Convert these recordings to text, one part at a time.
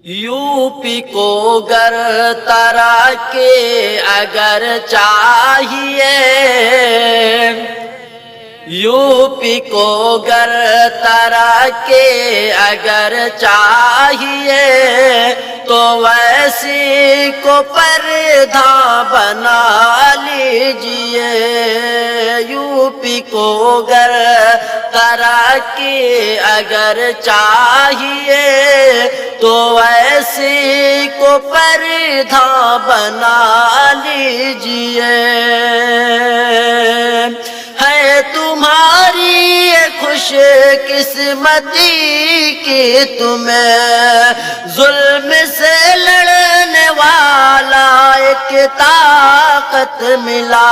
UP को गर तरह के अगर चाहिए, यूपी को गर तरह के अगर चाहिए, तो वैसी को पर्दा बना लीजिए। यूपी को गर तरह के अगर चाहिए, तो ऐसी को पर्दा बना लीजिए। है तुम्हारी खुश किस्मती कि तुम्हें जुल्म से लड़ने वाला एक ताकत मिला।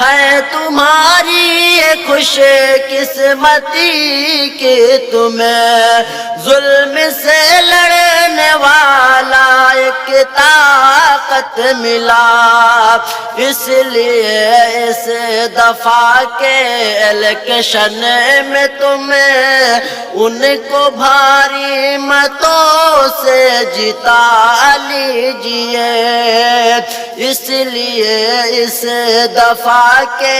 है तुम्हारी खुश किस्मती कि तुम्हें जुल्म से लड़ने वाला एक ताकत मिला। इसलिए इस दफा के इलेक्शन में तुम्हें उनको भारी मतों से जिता लीजिए। इसलिए इस दफा के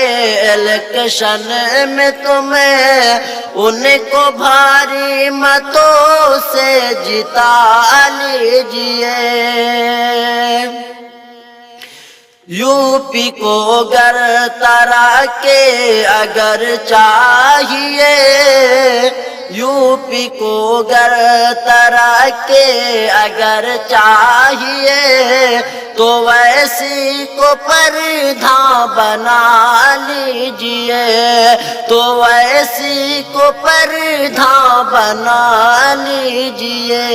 इलेक्शन में तुम्हें उनको भारी मतों से जिता लीजिए। यूपी को गर तरह के अगर चाहिए, यूपी को गर तरह के अगर चाहिए, तो वैसी को पर्दा बना लीजिए। तो वैसी को पर्दा बना लीजिए।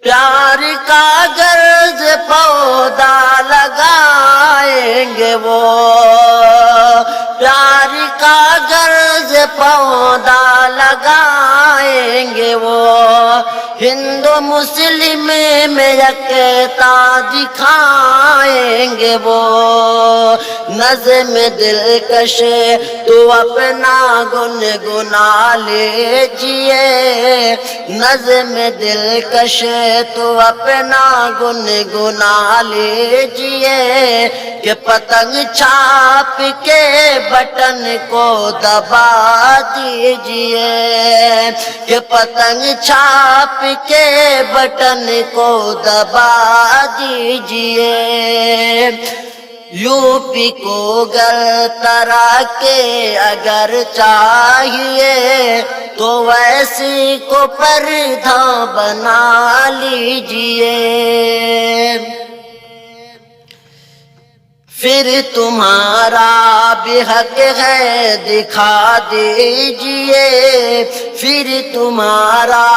प्यार का गर्ज पौधा लगाएंगे वो, प्यार का गर्ज पौधा लगाएंगे वो। हिंदू मुस्लिम में एकता दिखाएंगे वो। नज़्म दिलकश तो अपना गुनगुना लीजिए। नज़्म दिलकश तो अपना गुनगुना लीजिए कि पतंग छाप के बटन को दबा दीजिए। कि पतंग छाप के बटन को दबा दीजिए। यूपी को गर तरह के अगर चाहिए, तो वैसी को पर्दा बना लीजिए। फिर तुम्हारा भी हक है दिखा दीजिए। फिर तुम्हारा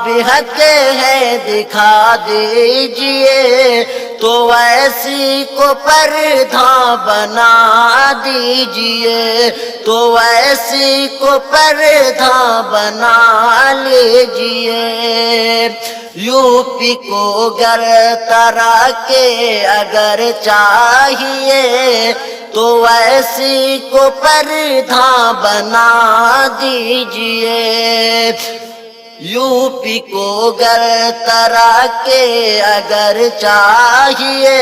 भी हक है दिखा दीजिए। तो ऐसी को पर्दा बना दीजिए। तो ऐसी को पर्दा बना लीजिए। यूपी को गर तरह के अगर चाहिए, तो ऐसी को पर्दा बना दीजिए। यूपी को गर तरह के अगर चाहिए,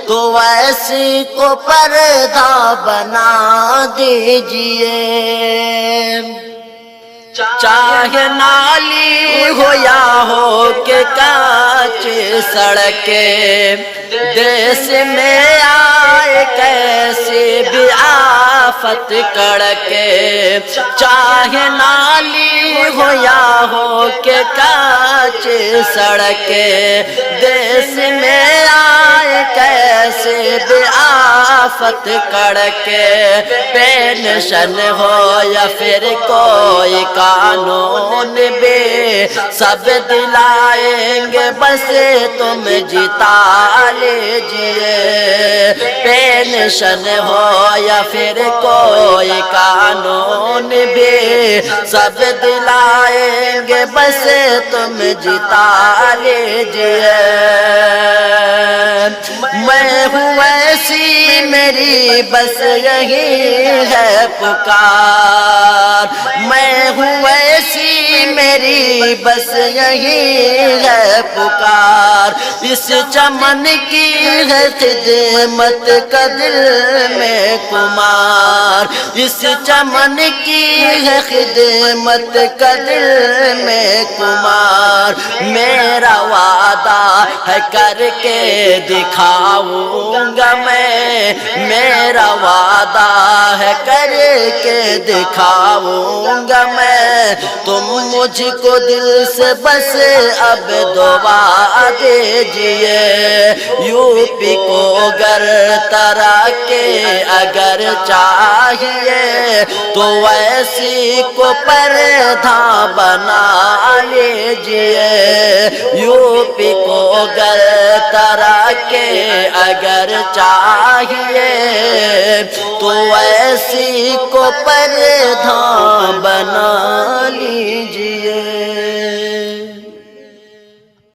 तो ऐसी को पर्दा बना दीजिए। चाहे नाली हो या हो के कांच सड़के, देश में आए कैसी भी आफत कड़के। चाहे नाली हो या हो के कांच सड़के, देश में आए कैसे भी आफत कड़के। पेंशन हो या फिर कोई कानून भी, सब दिलाएंगे बस तुम जिता लीजिए। पेंशन हो या फिर कोई कानून भी, सब दिलाएंगे बस तुम जिता लीजिए। मैं हूँ ऐसी मेरी बस यही है पुकार, मैं हूँ ऐसी میری بس یہی ہے پکار، اس چمن کی ہے خدمت کا دل میں کمار، اس چمن کی ہے خدمت کا دل میں کمار، میرا وعدہ ہے کر کے دکھاؤں گا میں، میرا وعدہ ہے کر کے دکھاؤں گا میں، تم مجھ کو دل سے بس اب دعا دیجئے، یو پی کو گر ترقی اگر چاہیے تو ویسی کو پردھان بنا لیجئے، یو پی کو گر ترقی اگر چاہیے تو ایسی کو پردھان بنا لیجئے۔